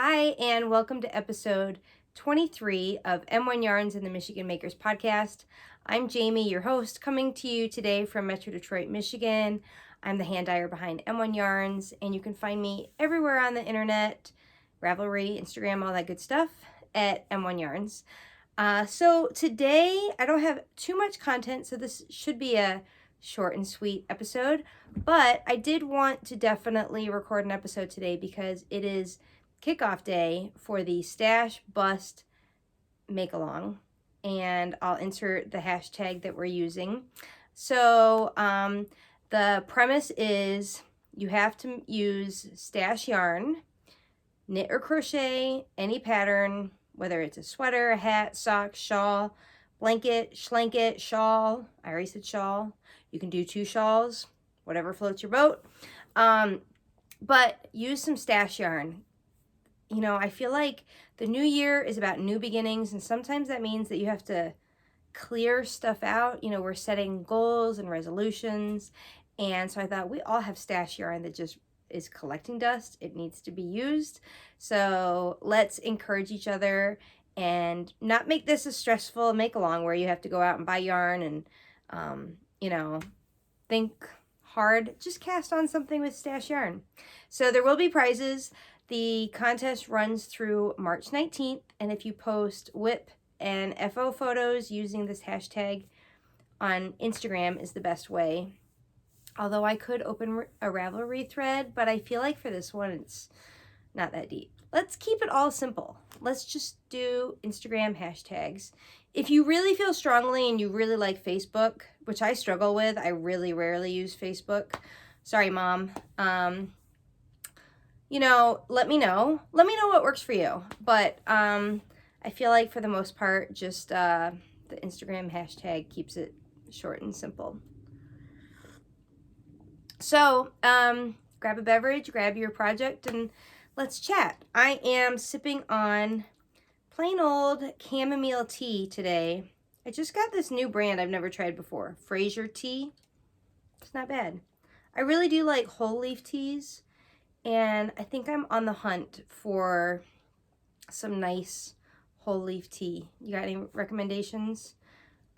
Hi, and welcome to episode 23 of M1 Yarns and the Michigan Makers podcast. I'm Jamie, your host, coming to you today from Metro Detroit, Michigan. I'm the hand dyer behind M1 Yarns, and you can find me everywhere on the internet, Ravelry, Instagram, all that good stuff, at M1 Yarns. So today, I don't have too much content, so this should be a short and sweet episode, but I did want to definitely record an episode today because it is kickoff day for the Stash Bust Make Along, and I'll insert the hashtag that we're using. So the premise is you have to use stash yarn, knit or crochet any pattern, whether it's a sweater, a hat, sock, shawl, blanket, schlanket, shawl. I already said shawl. You can do 2 shawls, whatever floats your boat. But use some stash yarn. You know, I feel like the new year is about new beginnings, and sometimes that means that you have to clear stuff out. You know, we're setting goals and resolutions, and so I thought we all have stash yarn that just is collecting dust. It needs to be used. So let's encourage each other and not make this a stressful make-along where you have to go out and buy yarn and, you know, think hard. Just cast on something with stash yarn. So there will be prizes. The contest runs through March 19th, and if you post WIP and FO photos using this hashtag on Instagram is the best way. Although I could open a Ravelry thread, but I feel like for this one, it's not that deep. Let's keep it all simple. Let's just do Instagram hashtags. If you really feel strongly and you really like Facebook, which I struggle with, I really rarely use Facebook. Sorry, Mom. You know, let me know. Let me know what works for you. But I feel like for the most part, just the Instagram hashtag keeps it short and simple. So grab a beverage, grab your project, and let's chat. I am sipping on plain old chamomile tea today. I just got this new brand I've never tried before, Fraser tea. It's not bad. I really do like whole leaf teas. And I think I'm on the hunt for some nice whole leaf tea. You got any recommendations?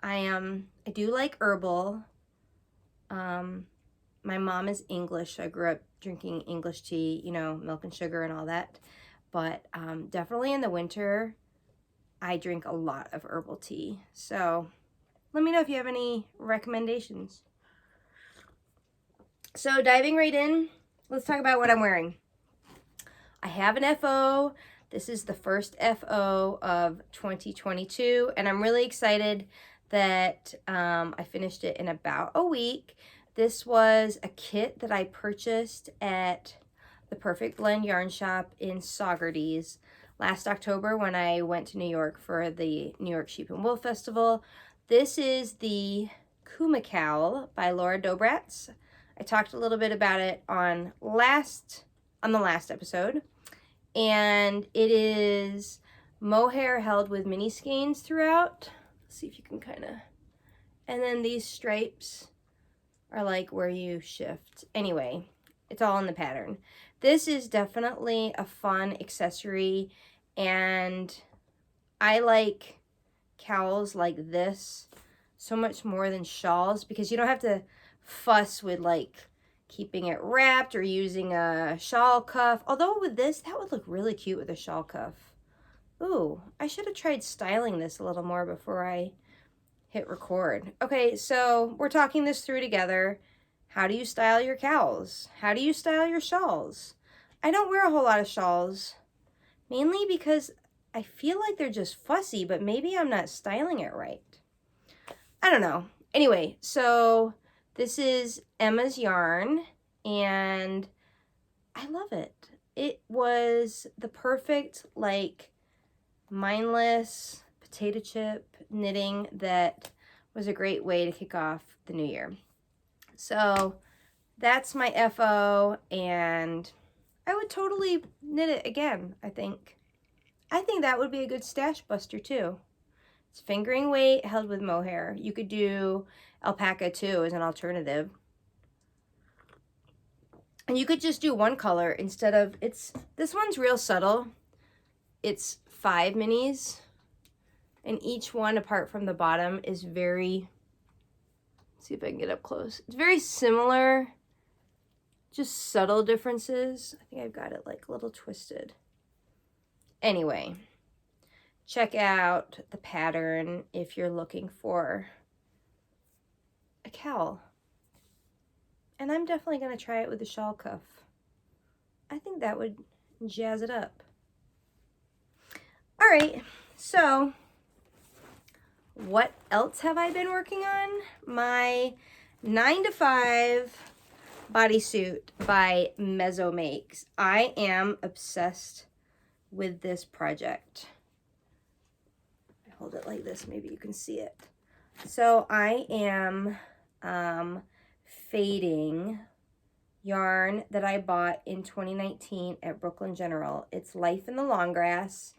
I do like herbal. My mom is English, so I grew up drinking English tea, you know, milk and sugar and all that. But definitely in the winter, I drink a lot of herbal tea. So let me know if you have any recommendations. So diving right in. Let's talk about what I'm wearing. I have an FO. This is the first FO of 2022, and I'm really excited that I finished it in about a week. This was a kit that I purchased at the Perfect Blend Yarn Shop in Saugerties last October when I went to New York for the New York Sheep and Wool Festival. This is the Kuma Cowl by Laura Dobratz. I talked a little bit about it on the last episode, and it is mohair held with mini skeins throughout. Let's see if you can kind of, and then these stripes are like where you shift. Anyway, it's all in the pattern. This is definitely a fun accessory, and I like cowls like this so much more than shawls because you don't have to fuss with like keeping it wrapped or using a shawl cuff. Although with this, that would look really cute with a shawl cuff. Ooh, I should have tried styling this a little more before I hit record. Okay, so we're talking this through together. How do you style your cowls? How do you style your shawls? I don't wear a whole lot of shawls, mainly because I feel like they're just fussy, but maybe I'm not styling it right. I don't know. Anyway, so this is Emma's yarn, and I love it. It was the perfect, like, mindless potato chip knitting that was a great way to kick off the new year. So that's my FO, and I would totally knit it again, I think. I think that would be a good stash buster, too. It's fingering weight held with mohair. You could do alpaca too as an alternative. And you could just do one color instead of, this one's real subtle. it's 5 minis, and each one, apart from the bottom, is very, let's see if I can get up close. It's very similar, just subtle differences. I think I've got it like a little twisted. Anyway, check out the pattern if you're looking for a cowl. And I'm definitely going to try it with the shawl cuff. I think that would jazz it up. All right, so what else have I been working on? My 9 to 5 bodysuit by Mezzo Makes. I am obsessed with this project. I hold it like this, maybe you can see it. So I am fading yarn that I bought in 2019 at Brooklyn General. It's Life in the Long Grass.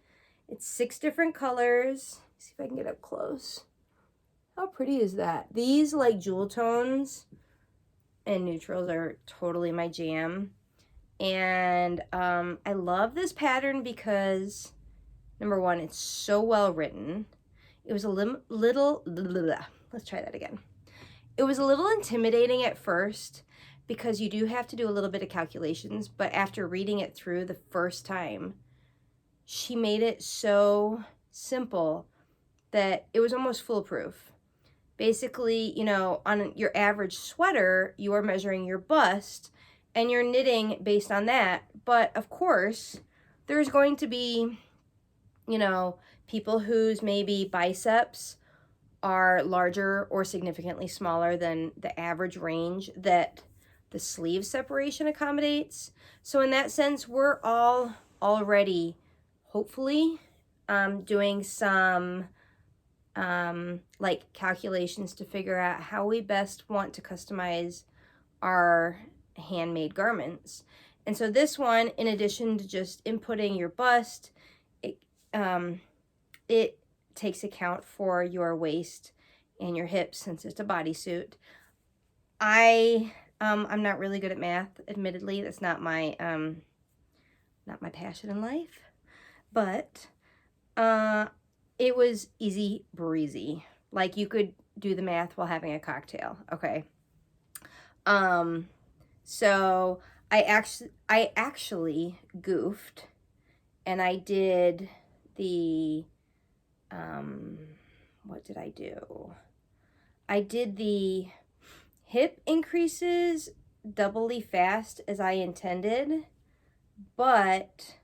It's 6 different colors. Let's see if I can get up close. How pretty is that? These like jewel tones and neutrals are totally my jam. And I love this pattern because, number one, it's so well written. It was a little, let's try that again. It was a little intimidating at first because you do have to do a little bit of calculations, but after reading it through the first time, she made it so simple that it was almost foolproof. Basically, you know, on your average sweater, you are measuring your bust and you're knitting based on that. But of course, there's going to be, you know, people whose maybe biceps are larger or significantly smaller than the average range that the sleeve separation accommodates. So in that sense, we're all already, hopefully, doing some like calculations to figure out how we best want to customize our handmade garments. And so this one, in addition to just inputting your bust, it takes account for your waist and your hips since it's a bodysuit. I'm not really good at math, admittedly. That's not my passion in life, but it was easy breezy. Like you could do the math while having a cocktail. Okay. So I actually goofed and I did the, what did I do? I did the hip increases doubly fast as I intended, but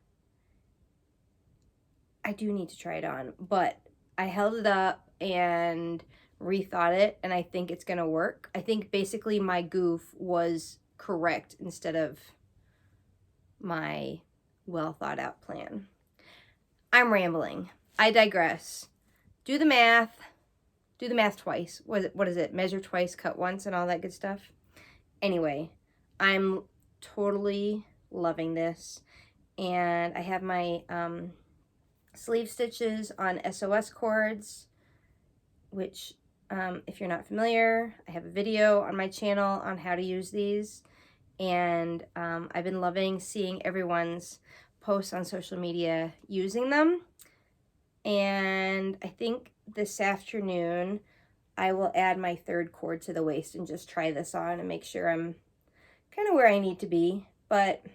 I do need to try it on. But I held it up and rethought it, and I think it's gonna work. I think basically my goof was correct instead of my well thought out plan. I'm rambling. I digress. Do the math twice. What is it? Measure twice, cut once, and all that good stuff. Anyway, I'm totally loving this. And I have my sleeve stitches on S.O.S cords, which if you're not familiar, I have a video on my channel on how to use these. And I've been loving seeing everyone's posts on social media using them. And I think this afternoon I will add my 3rd cord to the waist and just try this on and make sure I'm kind of where I need to be. But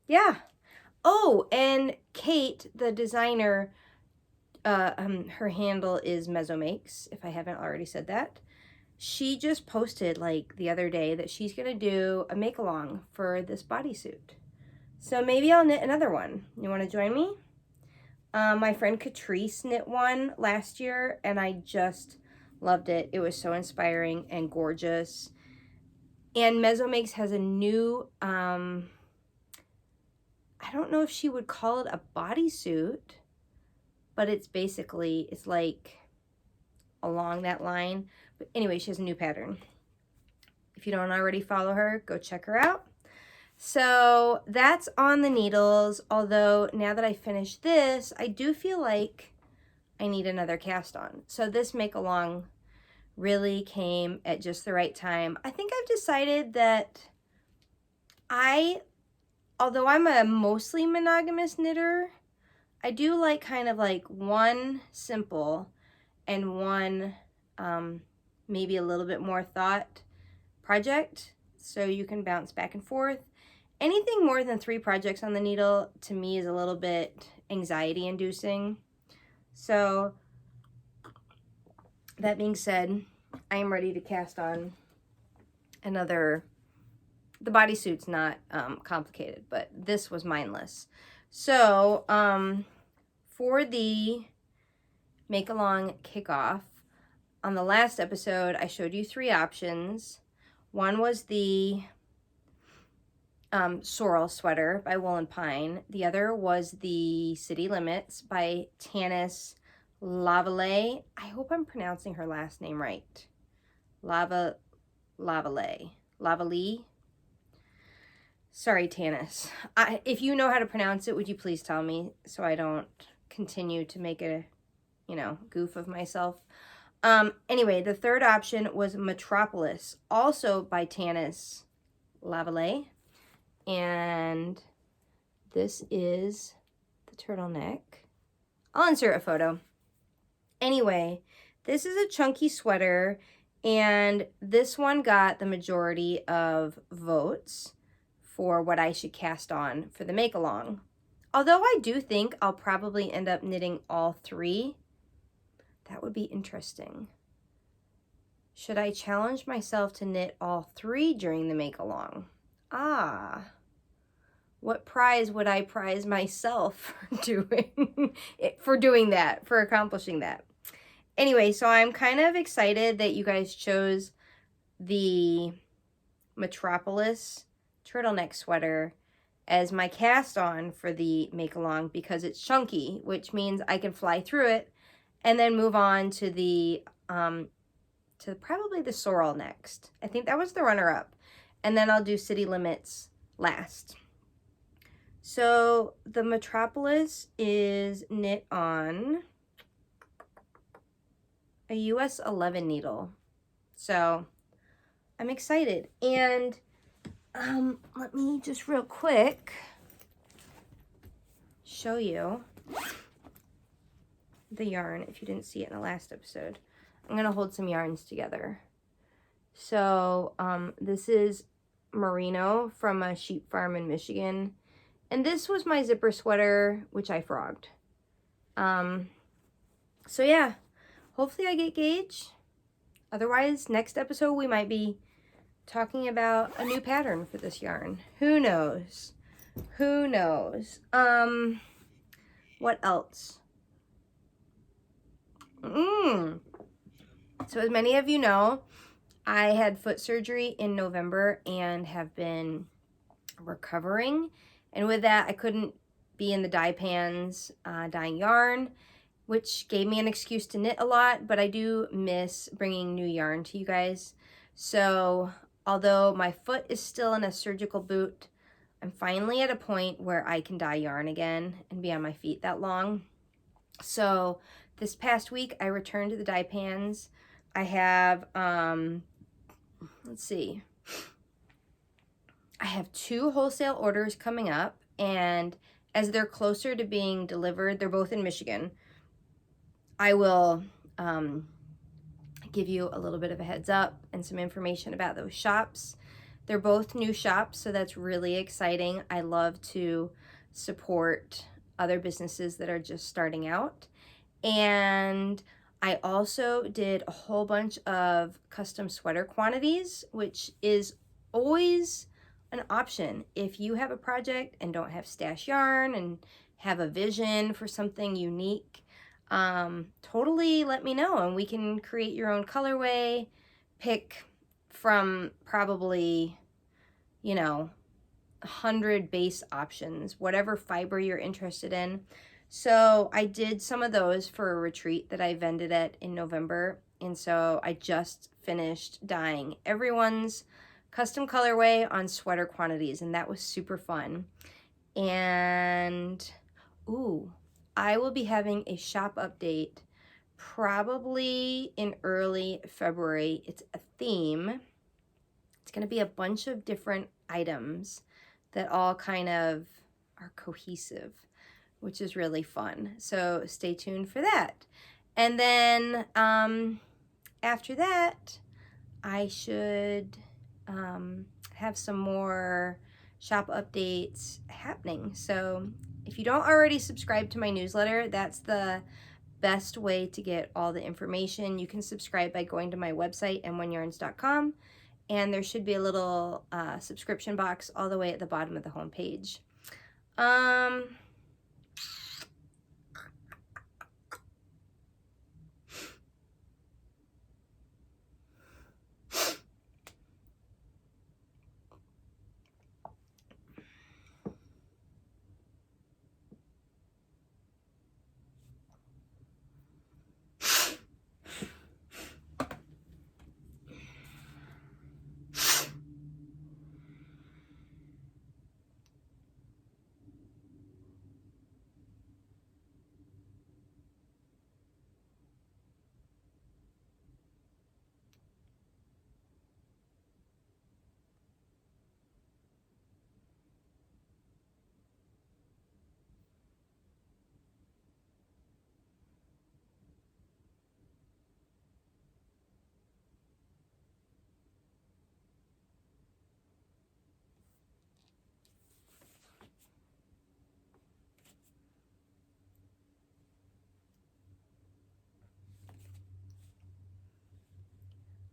yeah. Oh, and Kate, the designer, her handle is Mezzo Makes, if I haven't already said that. She just posted like the other day that she's gonna do a make along for this bodysuit. So maybe I'll knit another one. You want to join me? My friend Catrice knit one last year and I just loved it. It was so inspiring and gorgeous. And Mezzo Makes has a new, I don't know if she would call it a bodysuit, but it's basically, it's like along that line. But anyway, she has a new pattern. If you don't already follow her, go check her out. So that's on the needles, although now that I finished this, I do feel like I need another cast on. So this make along really came at just the right time. I think I've decided that although I'm a mostly monogamous knitter, I do like kind of like one simple and one maybe a little bit more thought project, so you can bounce back and forth. Anything more than 3 projects on the needle to me is a little bit anxiety inducing. So that being said, I am ready to cast on another. The bodysuit's not complicated, but this was mindless. So for the make along kickoff, on the last episode I showed you 3 options. One was the Sorel sweater by Wool and Pine. The other was the City Limits by Tanis Lavalee. I hope I'm pronouncing her last name right. Lavalee. Sorry, Tanis. If you know how to pronounce it, would you please tell me so I don't continue to make a, goof of myself. Anyway, the third option was Metropolis, also by Tanis Lavalee. And this is the turtleneck. I'll insert a photo. Anyway, this is a chunky sweater, and this one got the majority of votes for what I should cast on for the make-along. Although I do think I'll probably end up knitting all 3. That would be interesting. Should I challenge myself to knit all 3 during the make-along? What prize would I prize myself for doing that, for accomplishing that? Anyway, so I'm kind of excited that you guys chose the Metropolis turtleneck sweater as my cast on for the make along, because it's chunky, which means I can fly through it and then move on to the probably the Sorel next. I think that was the runner-up, and then I'll do City Limits last. So the Metropolis is knit on a US 11 needle, so I'm excited. And let me just real quick show you the yarn if you didn't see it in the last episode. I'm gonna hold some yarns together. So this is merino from a sheep farm in Michigan, and this was my zipper sweater, which I frogged. So yeah, hopefully I get gauge. Otherwise, next episode we might be talking about a new pattern for this yarn. Who knows? Who knows? What else? So as many of you know, I had foot surgery in November and have been recovering. And with that, I couldn't be in the dye pans dyeing yarn, which gave me an excuse to knit a lot, but I do miss bringing new yarn to you guys. So although my foot is still in a surgical boot, I'm finally at a point where I can dye yarn again and be on my feet that long. So this past week, I returned to the dye pans. I have, let's see, I have 2 wholesale orders coming up, and as they're closer to being delivered, they're both in Michigan, I will give you a little bit of a heads up and some information about those shops. They're both new shops, so that's really exciting. I love to support other businesses that are just starting out. And I also did a whole bunch of custom sweater quantities, which is always an option if you have a project and don't have stash yarn and have a vision for something unique. Totally let me know and we can create your own colorway. Pick from probably, 100 base options, whatever fiber you're interested in. So I did some of those for a retreat that I vended at in November, and so I just finished dyeing everyone's custom colorway on sweater quantities, and that was super fun. And I will be having a shop update probably in early February. It's a theme. It's going to be a bunch of different items that all kind of are cohesive. which is really fun. So stay tuned for that. And then after that, I should have some more shop updates happening. So if you don't already subscribe to my newsletter, that's the best way to get all the information. You can subscribe by going to my website, m1yarns.com, and there should be a little subscription box all the way at the bottom of the homepage.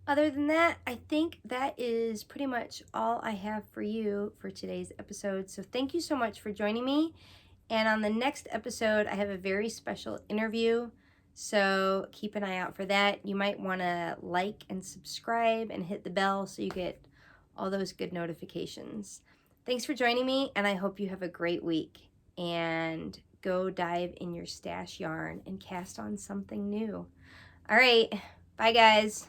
Other than that, I think that is pretty much all I have for you for today's episode. So thank you so much for joining me. And on the next episode, I have a very special interview. So keep an eye out for that. You might want to like and subscribe and hit the bell so you get all those good notifications. Thanks for joining me, and I hope you have a great week. And go dive in your stash yarn and cast on something new. All right. Bye, guys.